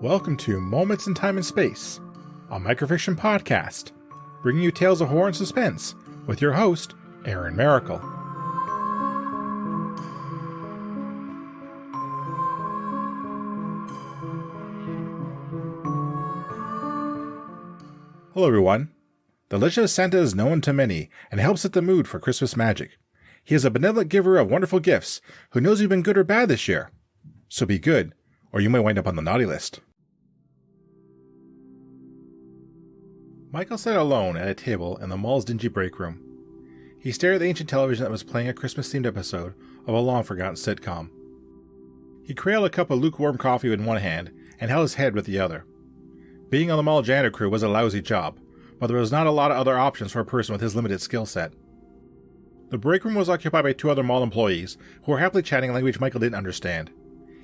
Welcome to Moments in Time and Space, a microfiction podcast, bringing you tales of horror and suspense with your host, Aaron Maracle. Hello everyone. The legend of Santa is known to many and helps set the mood for Christmas magic. He is a benevolent giver of wonderful gifts who knows you've been good or bad this year. So be good, or you might wind up on the naughty list. Michael sat alone at a table in the mall's dingy break room. He stared at the ancient television that was playing a Christmas-themed episode of a long-forgotten sitcom. He cradled a cup of lukewarm coffee with one hand and held his head with the other. Being on the mall janitor crew was a lousy job, but there was not a lot of other options for a person with his limited skill set. The break room was occupied by two other mall employees who were happily chatting a language Michael didn't understand.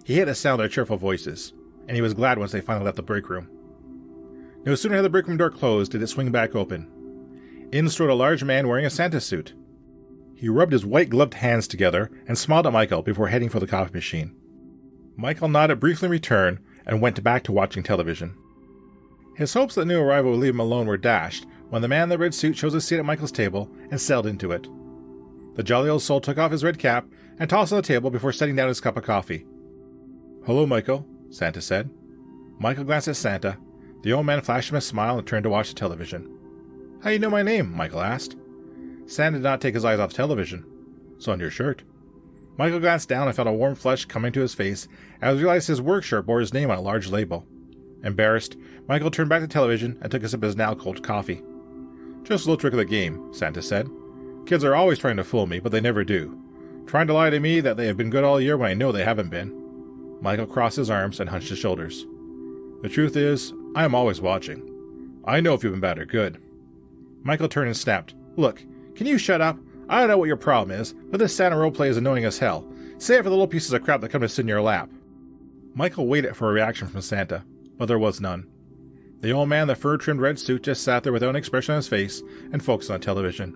He hated the sound of their cheerful voices, and he was glad once they finally left the break room. No sooner had the break room door closed did it swing back open. In strode a large man wearing a Santa suit. He rubbed his white-gloved hands together and smiled at Michael before heading for the coffee machine. Michael nodded briefly in return and went back to watching television. His hopes that the new arrival would leave him alone were dashed when the man in the red suit chose a seat at Michael's table and settled into it. The jolly old soul took off his red cap and tossed it on the table before setting down his cup of coffee. "Hello, Michael," Santa said. Michael glanced at Santa. The old man flashed him a smile and turned to watch the television. "How do you know my name?" Michael asked. Santa did not take his eyes off the television. "It's on your shirt." Michael glanced down and felt a warm flush coming to his face as he realized his work shirt bore his name on a large label. Embarrassed, Michael turned back to the television and took a sip of his now-cold coffee. "Just a little trick of the game," Santa said. "Kids are always trying to fool me, but they never do. Trying to lie to me that they have been good all year when I know they haven't been." Michael crossed his arms and hunched his shoulders. "The truth is, I am always watching. I know if you've been bad or good." Michael turned and snapped. "Look, can you shut up? I don't know what your problem is, but this Santa roleplay is annoying as hell. Say it for the little pieces of crap that come to sit in your lap." Michael waited for a reaction from Santa, but there was none. The old man in the fur-trimmed red suit just sat there without an expression on his face and focused on television.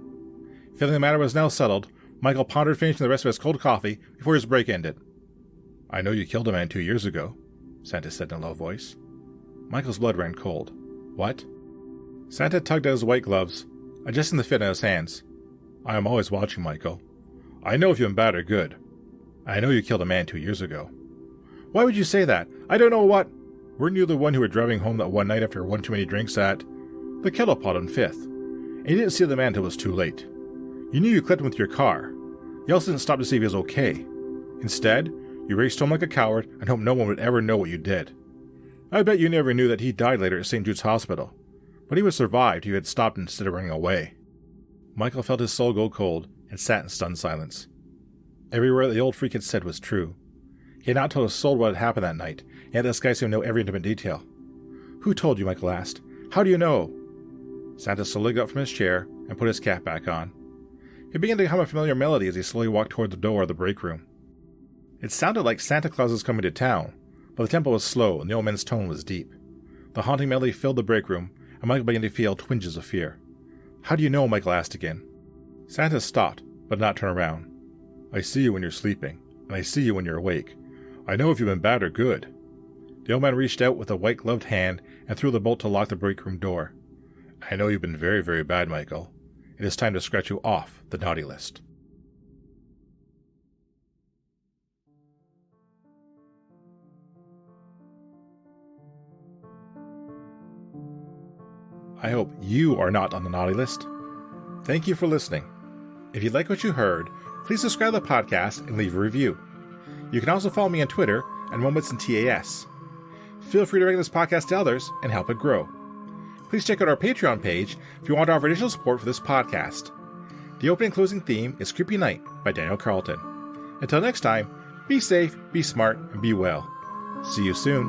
Feeling the matter was now settled, Michael pondered finishing the rest of his cold coffee before his break ended. "I know you killed a man 2 years ago," Santa said in a low voice. Michael's blood ran cold. "What?" Santa tugged at his white gloves, adjusting the fit on his hands. "I am always watching, Michael. I know if you've been bad or good. I know you killed a man 2 years ago." "Why would you say that? I don't know what—" "Weren't you the one who were driving home that one night after one too many drinks at the Kettle Pot on 5th? And you didn't see the man until it was too late. You knew you clipped him with your car. You also didn't stop to see if he was okay. Instead, you raced home like a coward and hoped no one would ever know what you did. I bet you never knew that he died later at St. Jude's Hospital, but he would have survived if you had stopped instead of running away." Michael felt his soul go cold and sat in stunned silence. Every word that the old freak had said was true. He had not told a soul what had happened that night, yet this guy seemed to know every intimate detail. "Who told you?" Michael asked. "How do you know?" Santa slowly got up from his chair and put his cap back on. He began to hum a familiar melody as he slowly walked toward the door of the break room. It sounded like Santa Claus was coming to town, but the tempo was slow and the old man's tone was deep. The haunting melody filled the break room, and Michael began to feel twinges of fear. "How do you know?" Michael asked again. Santa stopped, but did not turn around. "I see you when you're sleeping, and I see you when you're awake. I know if you've been bad or good." The old man reached out with a white-gloved hand and threw the bolt to lock the break room door. "I know you've been very, very bad, Michael. It is time to scratch you off the naughty list." I hope you are not on the naughty list. Thank you for listening. If you like what you heard, please subscribe to the podcast and leave a review. You can also follow me on Twitter at Moments in TAS. Feel free to recommend this podcast to others and help it grow. Please check out our Patreon page if you want to offer additional support for this podcast. The opening and closing theme is Creepy Night by Daniel Carlton. Until next time, be safe, be smart, and be well. See you soon.